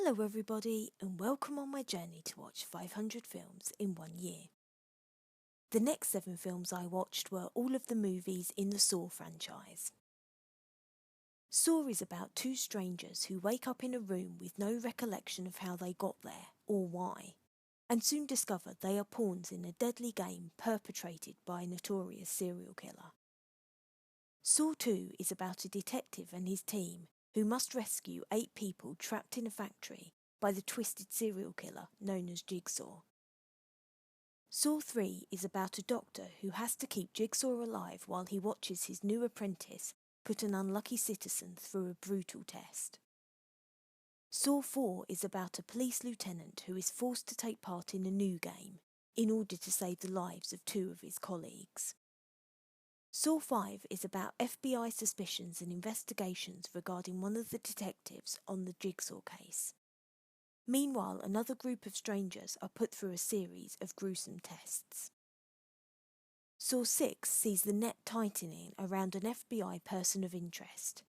Hello everybody and welcome on my journey to watch 500 films in 1 year. The next 7 films I watched were all of the movies in the Saw franchise. Saw is about 2 strangers who wake up in a room with no recollection of how they got there or why, and soon discover they are pawns in a deadly game perpetrated by a notorious serial killer. Saw 2 is about a detective and his team who must rescue 8 people trapped in a factory by the twisted serial killer known as Jigsaw. Saw 3 is about a doctor who has to keep Jigsaw alive while he watches his new apprentice put an unlucky citizen through a brutal test. Saw 4 is about a police lieutenant who is forced to take part in a new game in order to save the lives of 2 of his colleagues. Saw 5 is about FBI suspicions and investigations regarding one of the detectives on the Jigsaw case. Meanwhile, another group of strangers are put through a series of gruesome tests. Saw 6 sees the net tightening around an FBI person of interest.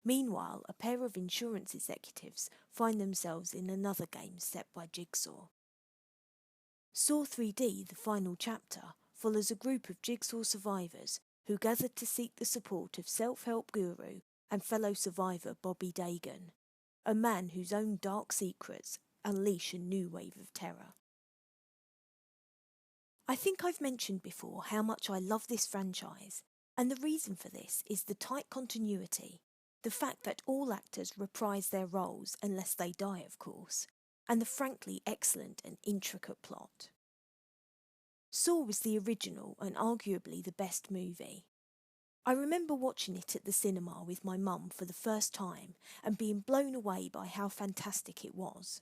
Meanwhile, a pair of insurance executives find themselves in another game set by Jigsaw. Saw 3D, the final chapter, follows a group of Jigsaw survivors who gathered to seek the support of self-help guru and fellow survivor Bobby Dagan, a man whose own dark secrets unleash a new wave of terror. I think I've mentioned before how much I love this franchise, and the reason for this is the tight continuity, the fact that all actors reprise their roles unless they die, of course, and the frankly excellent and intricate plot. Saw was the original and arguably the best movie. I remember watching it at the cinema with my mum for the first time and being blown away by how fantastic it was.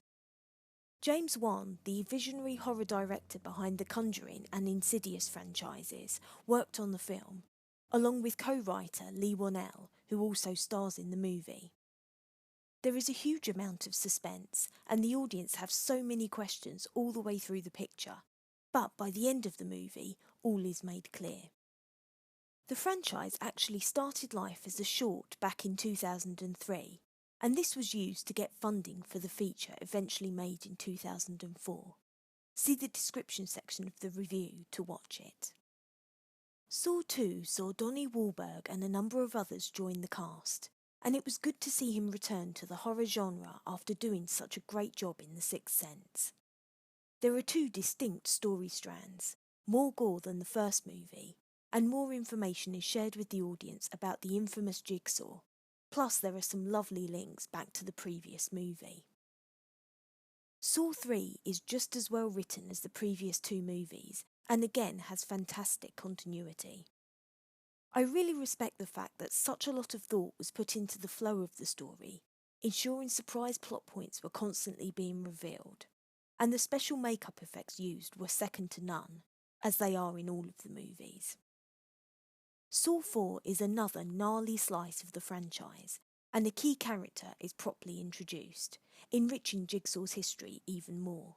James Wan, the visionary horror director behind the Conjuring and Insidious franchises, worked on the film, along with co-writer Lee Whannell, who also stars in the movie. There is a huge amount of suspense, and the audience have so many questions all the way through the picture, but by the end of the movie, all is made clear. The franchise actually started life as a short back in 2003, and this was used to get funding for the feature eventually made in 2004. See the description section of the review to watch it. Saw 2 saw Donnie Wahlberg and a number of others join the cast, and it was good to see him return to the horror genre after doing such a great job in The Sixth Sense. There are 2 distinct story strands, more gore than the first movie, and more information is shared with the audience about the infamous Jigsaw, plus there are some lovely links back to the previous movie. Saw 3 is just as well written as the previous 2 movies, and again has fantastic continuity. I really respect the fact that such a lot of thought was put into the flow of the story, ensuring surprise plot points were constantly being revealed, and the special makeup effects used were second to none, as they are in all of the movies. Saw 4 is another gnarly slice of the franchise, and a key character is properly introduced, enriching Jigsaw's history even more.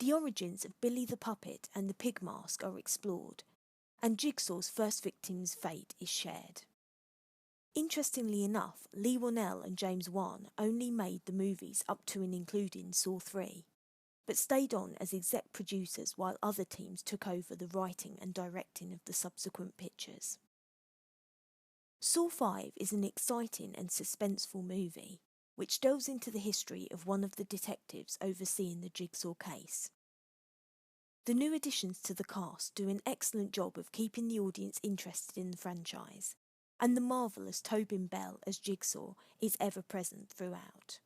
The origins of Billy the Puppet and the Pig Mask are explored, and Jigsaw's first victim's fate is shared. Interestingly enough, Lee Whannell and James Wan only made the movies up to and including Saw 3, but stayed on as exec producers while other teams took over the writing and directing of the subsequent pictures. Saw 5 is an exciting and suspenseful movie, which delves into the history of one of the detectives overseeing the Jigsaw case. The new additions to the cast do an excellent job of keeping the audience interested in the franchise, and the marvellous Tobin Bell as Jigsaw is ever present throughout.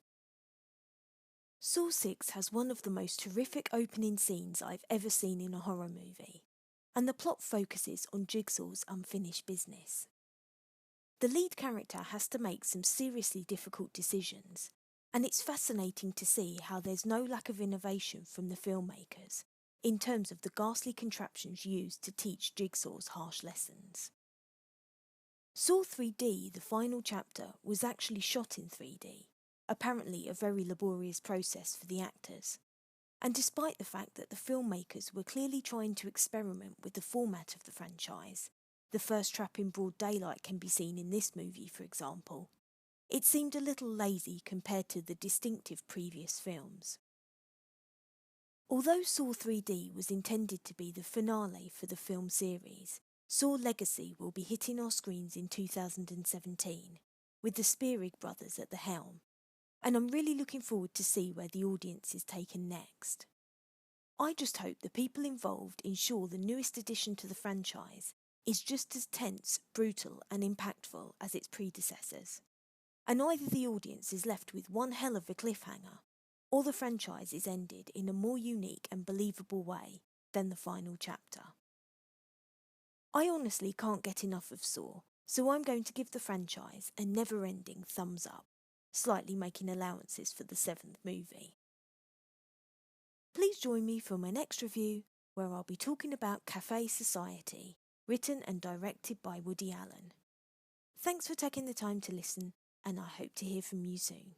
Saw 6 has one of the most horrific opening scenes I've ever seen in a horror movie, and the plot focuses on Jigsaw's unfinished business. The lead character has to make some seriously difficult decisions, and it's fascinating to see how there's no lack of innovation from the filmmakers in terms of the ghastly contraptions used to teach Jigsaw's harsh lessons. Saw 3D, the final chapter, was actually shot in 3D, apparently a very laborious process for the actors, and despite the fact that the filmmakers were clearly trying to experiment with the format of the franchise, the first trap in broad daylight can be seen in this movie, for example, It seemed a little lazy compared to the distinctive previous films. Although Saw 3D was intended to be the finale for the film series, Saw Legacy will be hitting our screens in 2017, with the Spearig brothers at the helm, and I'm really looking forward to see where the audience is taken next. I just hope the people involved ensure the newest addition to the franchise is just as tense, brutal and impactful as its predecessors, and either the audience is left with one hell of a cliffhanger, or the franchise is ended in a more unique and believable way than the final chapter. I honestly can't get enough of Saw, so I'm going to give the franchise a never-ending thumbs up, slightly making allowances for the 7th movie. Please join me for my next review, where I'll be talking about Cafe Society, written and directed by Woody Allen. Thanks for taking the time to listen, and I hope to hear from you soon.